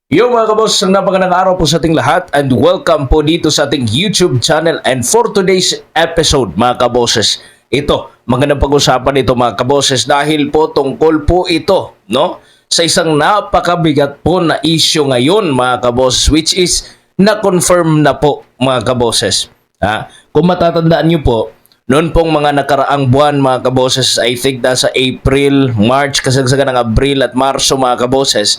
Yo mga kabos, napakagandang araw po sa ating lahat and welcome po dito sa ating YouTube channel. And for today's episode mga kaboses, ito, magandang pag-usapan ito mga kaboses dahil po tungkol po ito, no? Sa isang napakabigat po na issue ngayon mga kaboses, which is na-confirm na po mga kaboses. Kung matatandaan nyo po, noon pong mga nakaraang buwan mga kaboses, I think nasa April, March, kasagsagan ng Abril at Marso mga kaboses,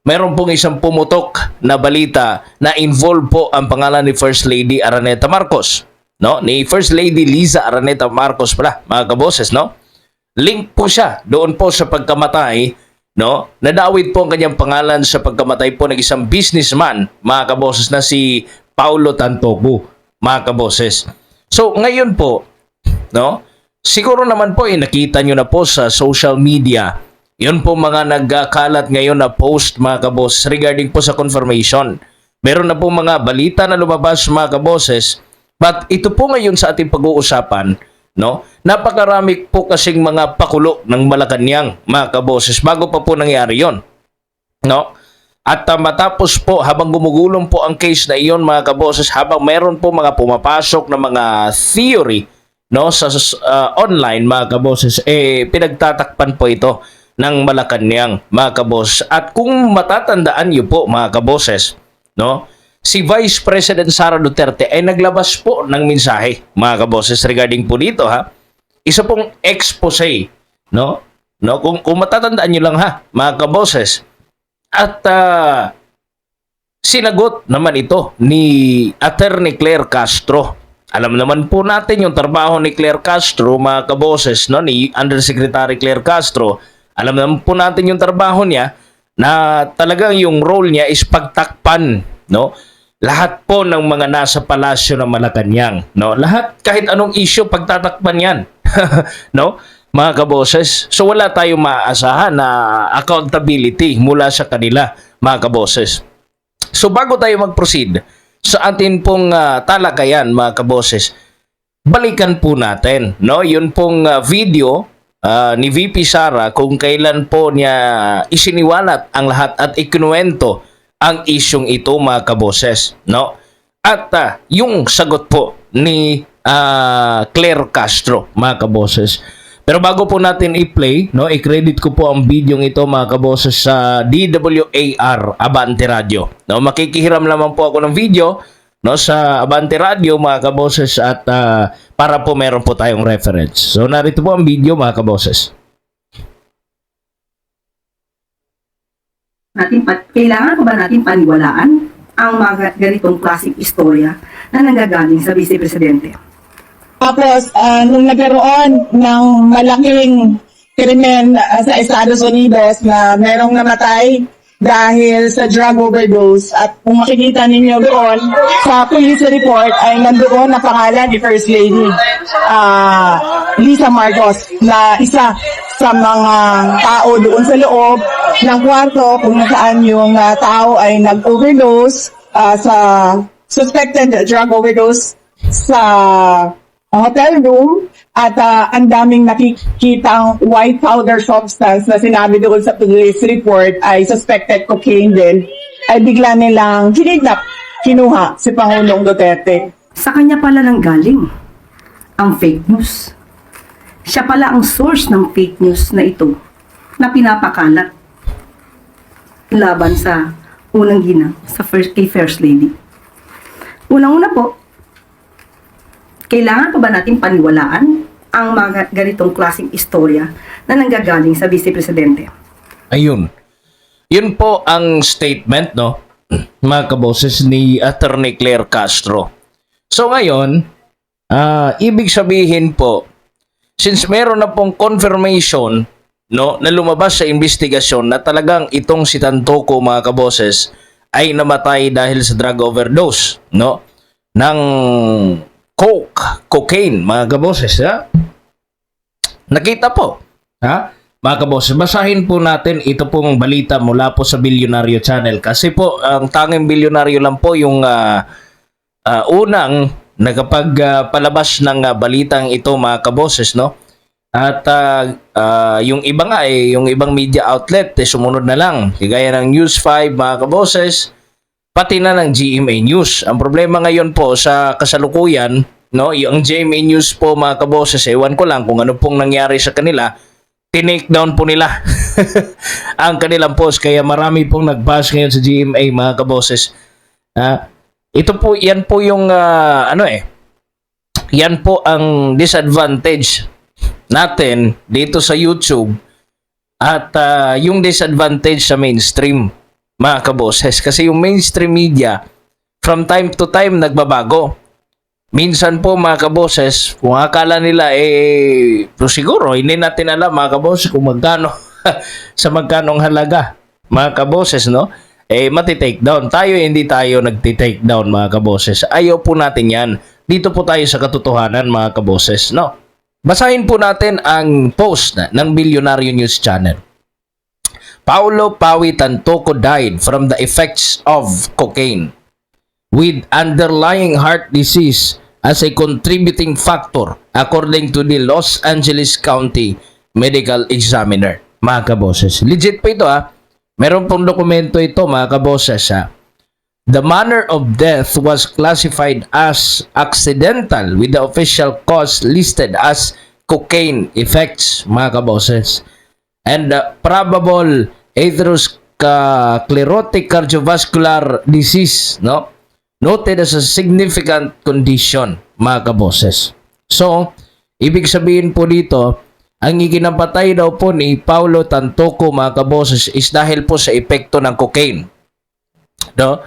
mayroon pong isang pumutok na balita na involve po ang pangalan ni First Lady Araneta Marcos, no? Ni First Lady Liza Araneta Marcos pala, mga kaboses, no? Link po siya doon po sa pagkamatay, no? Nadawit po ang kanyang pangalan sa pagkamatay po ng isang businessman, mga kaboses, na si Paulo Tantoco, mga kaboses. So, ngayon po, no? Siguro naman po nakita nyo na po sa social media yun po mga nagkakalat ngayon na post mga kabos regarding po sa confirmation. Meron na po mga balita na lumabas mga kaboses, but ito po ngayon sa ating pag-uusapan, no? Napakarami po kasing mga pakulo ng Malacanang mga kaboses bago pa po nangyari yon, no? At matapos po habang gumugulong po ang case na iyon mga kaboses, habang meron po mga pumapasok na mga theory, no, sa online mga kaboses, pinagtatakpan po ito ng Malacanang mga kabos. At kung matatandaan niyo po mga kaboses, no, si Vice President Sara Duterte ay naglabas po ng mensahe mga kaboses regarding po dito, ha. Isa pong expose, no? Kung matatandaan niyo lang ha mga kaboses. At sinagot naman ito ni Attorney Claire Castro. Alam naman po natin yung trabaho ni Claire Castro mga kaboses, no, ni Undersecretary Claire Castro. Alam naman po natin yung trabaho niya na talagang yung role niya is pagtakpan, no? Lahat po ng mga nasa palasyo ng Malacanang, no? Lahat, kahit anong issue, pagtatakpan yan, no? Mga kaboses. So wala tayong maaasahan na accountability mula sa kanila, mga kaboses. So bago tayo mag-proceed sa atin pong talakayan, mga kaboses, balikan po natin, no? Yun pong video ni VP Sara kung kailan po niya isiniwalat ang lahat at ikinuwento ang isyong ito mga kaboses, no? At yung sagot po ni Claire Castro mga kaboses. Pero bago po natin i-play, no, i-credit ko po ang video ito mga kaboses sa DWAR Abante Radio, no? Makikihiram lamang po ako ng video, no, sa Abante Radio mga kaboses, at para po meron po tayong reference. So narito po ang video mga kaboses. Kailangan ko ba natin paniwalaan ang mga ganitong klaseng istorya na nanggagaling sa Vice Presidente? Tapos, nung nagkaroon ng malaking krimen sa Estados Unidos na merong namatay dahil sa drug overdose, at kung makikita ninyo doon sa police report ay nandoon na pangalan ni First Lady Liza Marcos na isa sa mga tao doon sa loob ng kwarto kung saan yung tao ay nag-overdose sa suspected drug overdose sa hotel room, at ang daming nakikitang white powder substance na sinabi doon sa police report ay suspected cocaine din, ay bigla nilang kinuha si Pangulong Duterte. Sa kanya pala nang galing ang fake news. Siya pala ang source ng fake news na ito na pinapakalat laban sa unang ginang kay First Lady. Unang-una po, kailangan pa ba natin paniwalaan ang mga ganitong klaseng istorya na nanggagaling sa Vice Presidente? Ayun. Yun po ang statement, no, mga kaboses, ni Attorney Claire Castro. So ngayon, ibig sabihin po, since meron na pong confirmation, no, na lumabas sa investigasyon na talagang itong si Tantoco mga kaboses ay namatay dahil sa drug overdose, no, ng cocaine mga kaboses, ha? Nakita po, ha? Mga kaboses, basahin po natin ito pong balita mula po sa Bilyonaryo Channel, kasi po ang tanging bilyonaryo lang po yung unang nagpalabas ng balitang ito mga kaboses, no? At yung iba nga yung ibang media outlet sumunod na lang. Kagaya ng News 5 mga kaboses, pati na ng GMA News. Ang problema ngayon po sa kasalukuyan, no, yung GMA News po mga kaboses, ewan ko lang kung ano pong nangyari sa kanila, tinake down po nila ang kanilang post. Kaya marami pong nag-bash ngayon sa GMA mga kaboses. Ito po, yan po yung yan po ang disadvantage natin dito sa YouTube at yung disadvantage sa mainstream mga kaboses, kasi yung mainstream media from time to time nagbabago. Minsan po mga kaboses, kung akala nila pero siguro hindi natin alam mga kaboses kung magkano sa magkanong halaga mga kaboses, no? Mati-take down. Tayo hindi tayo nagti-take down mga kaboses. Ayaw po natin yan. Dito po tayo sa katotohanan mga kaboses, no? Basahin po natin ang post ng Bilyonaryo News Channel. Paulo Pawi Tantoco died from the effects of cocaine with underlying heart disease as a contributing factor according to the Los Angeles County Medical Examiner. Mga kaboses, legit po ito Meron pong dokumento ito mga kaboses The manner of death was classified as accidental with the official cause listed as cocaine effects mga kaboses. And probable atherosclerotic cardiovascular disease, no? Noted as a significant condition mga kaboses. So, ibig sabihin po dito, ang ikinampatay daw po ni Paulo Tantoco mga kaboses is dahil po sa epekto ng cocaine. No?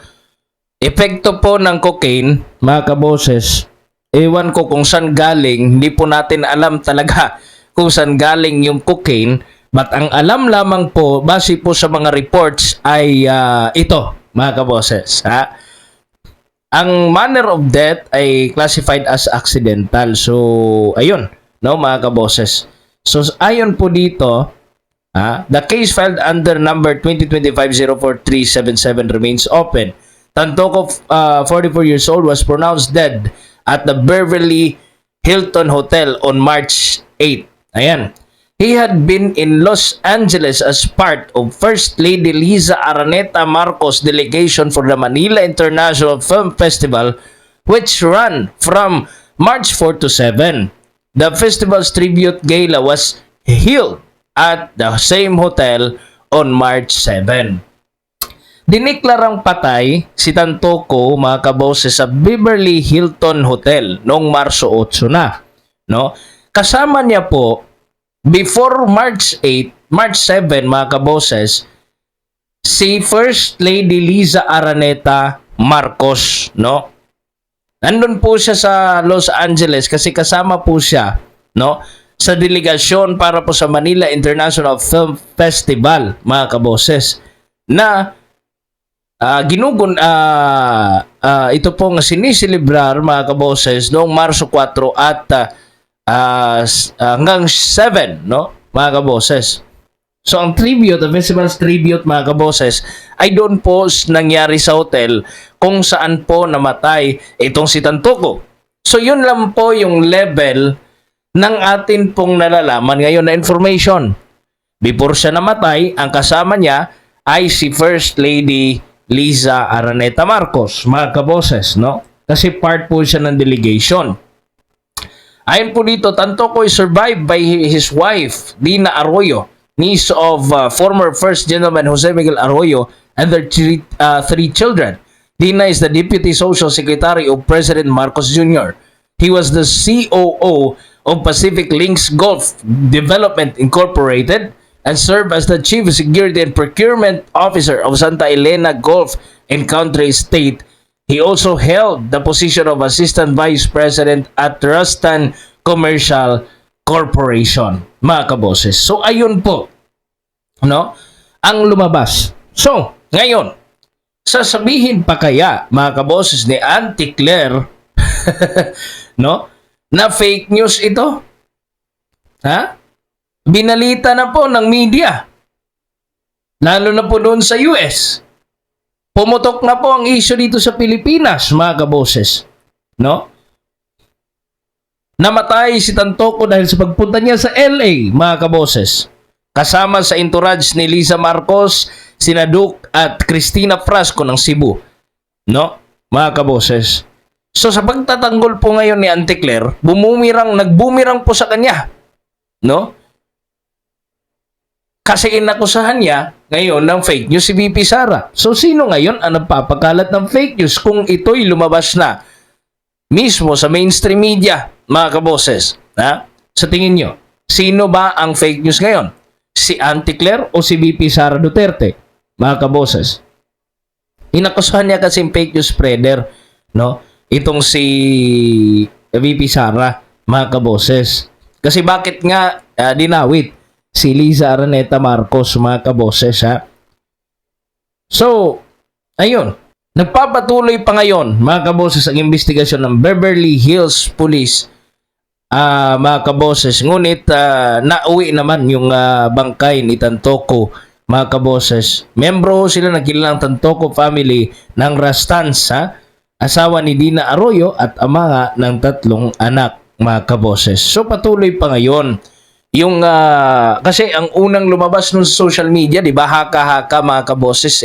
Epekto po ng cocaine, mga kaboses, ewan ko kung saan galing, hindi po natin alam talaga kung saan galing yung cocaine, but ang alam lamang po, base po sa mga reports, ay ito, mga kaboses. Ang manner of death ay classified as accidental. So, ayun, no, mga kaboses. So, ayon po dito, the case filed under number 2025-04377 remains open. Tantoco, 44 years old, was pronounced dead at the Beverly Hilton Hotel on March 8. Ayan. He had been in Los Angeles as part of First Lady Liza Araneta Marcos delegation for the Manila International Film Festival, which ran from March 4 to 7. The festival's tribute gala was held at the same hotel on March 7. Diniklarang patay si Tantoco mga kaboses sa Beverly Hilton Hotel noong Marso 8 na. No? Kasama niya po before March 8, March 7 mga kaboses, si First Lady Liza Araneta Marcos, no? Nandun po siya sa Los Angeles kasi kasama po siya, no, sa delegasyon para po sa Manila International Film Festival mga kaboses na ito pong sinisilibrar mga kaboses noong Marso 4 at hanggang 7, no, mga kaboses. So ang tribute, the festival's tribute mga kaboses ay doon po nangyari sa hotel kung saan po namatay itong si Tantoco. So yun lang po yung level ng atin pong nalalaman ngayon na information. Before siya namatay, ang kasama niya ay si First Lady Liza Araneta Marcos, mga kaboses, no? Kasi part po siya ng delegation. Ayon po dito, Tantoco is survived by his wife, Dina Arroyo, niece of former First Gentleman Jose Miguel Arroyo, and their three children. Dina is the Deputy Social Secretary of President Marcos Jr. He was the COO of Pacific Links Gulf Development Incorporated and served as the Chief Security and Procurement Officer of Santa Elena Gulf and Country Estate. He also held the position of Assistant Vice President at Rustan Commercial Corporation, mga kaboses. So, ayun po, no, ang lumabas. So, ngayon, sasabihin pa kaya, mga kaboses, ni Auntie Claire, no, na fake news ito? Binalita na po ng media. Lalo na po doon sa US. Pumutok na po ang issue dito sa Pilipinas, mga kaboses. No? Namatay si Tantoco dahil sa pagpunta niya sa LA, mga kaboses. Kasama sa entourage ni Liza Marcos, sina Duke at Cristina Frasco ng Cebu. No? Mga kaboses. So sa pagtatanggol po ngayon ni Auntie Claire, nagbumirang po sa kanya. No? Kasi inakusahan niya ngayon ng fake news si VP Sara. So sino ngayon ang nagpapakalat ng fake news kung ito'y lumabas na mismo sa mainstream media, mga kaboses? Ha? Sa tingin nyo, sino ba ang fake news ngayon? Si Auntie Claire o si VP Sara Duterte, mga kaboses? Inakusahan niya kasi fake news spreader, no? Itong si VP Sara, mga kaboses. Kasi bakit nga dinawit si Liza Araneta Marcos, mga kaboses, ha? So, ayun. Nagpapatuloy pa ngayon, mga kaboses, ang investigasyon ng Beverly Hills Police, mga kaboses. Ngunit nauwi naman yung bangkay ni Tantoco, mga kaboses. Membro sila ng kilalang Tantoco family ng Rastans, ha? Asawa ni Dina Arroyo at ama nga ng 3 anak, mga kaboses. So patuloy pa ngayon yung kasi ang unang lumabas nun sa social media, di ba, haka-haka, mga kaboses,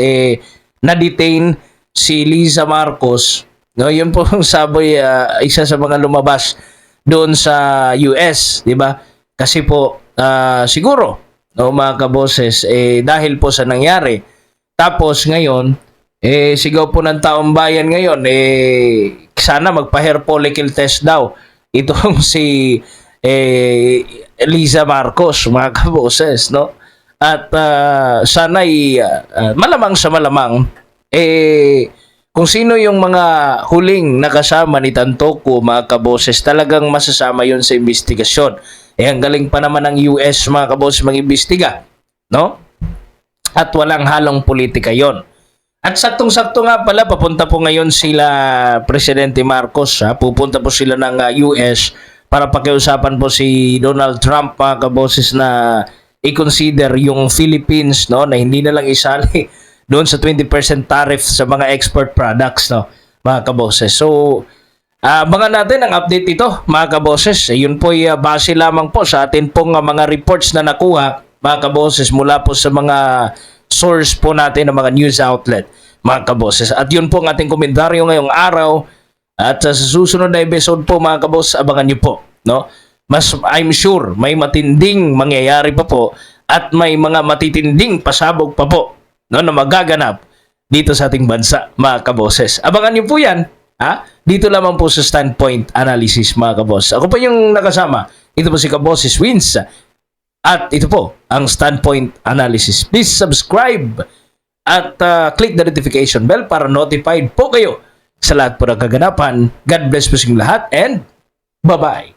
na-detain si Liza Marcos. No, yun po ang sabi, isa sa mga lumabas doon sa US, di ba? Kasi po siguro, no, mga kaboses, dahil po sa nangyari. Tapos ngayon, sigaw po ng taong bayan ngayon, sana magpa-hair follicle test daw itong si Liza Marcos, mga kaboses, no? At sana'y malamang sa malamang, kung sino yung mga huling nakasama ni Tantoco, mga kaboses, talagang masasama yun sa investigasyon. Ang galing pa naman ng US, mga kaboses, mag-imbestiga, no? At walang halong politika yon. At saktong-sakto nga pala, papunta po ngayon sila Presidente Marcos, ha? Pupunta po sila ng US para pakiusapan po si Donald Trump, mga kaboses, na i-consider yung Philippines, no, na hindi na lang isali doon sa 20% tariff sa mga export products, no, mga kaboses. So, abangan natin ang update ito, mga kaboses. Yun po ay base lamang po sa atin pong mga reports na nakuha, mga kaboses, mula po sa mga source po natin ng mga news outlet, mga kaboses. At yun po ang ating komentaryo ngayong araw. At sa susunod na episode po, mga kaboses, abangan nyo po, no? I'm sure may matinding mangyayari pa po at may mga matitinding pasabog pa po, no, na magaganap dito sa ating bansa, mga kaboses. Abangan niyo po yan, ha? Dito lamang po sa Standpoint Analysis, mga kaboses. Ako po yung nakasama. Ito po si Kaboses Wins. At ito po ang Standpoint Analysis. Please subscribe at click the notification bell para notified po kayo sa lahat po ng kaganapan. God bless po sa inyong lahat and bye-bye.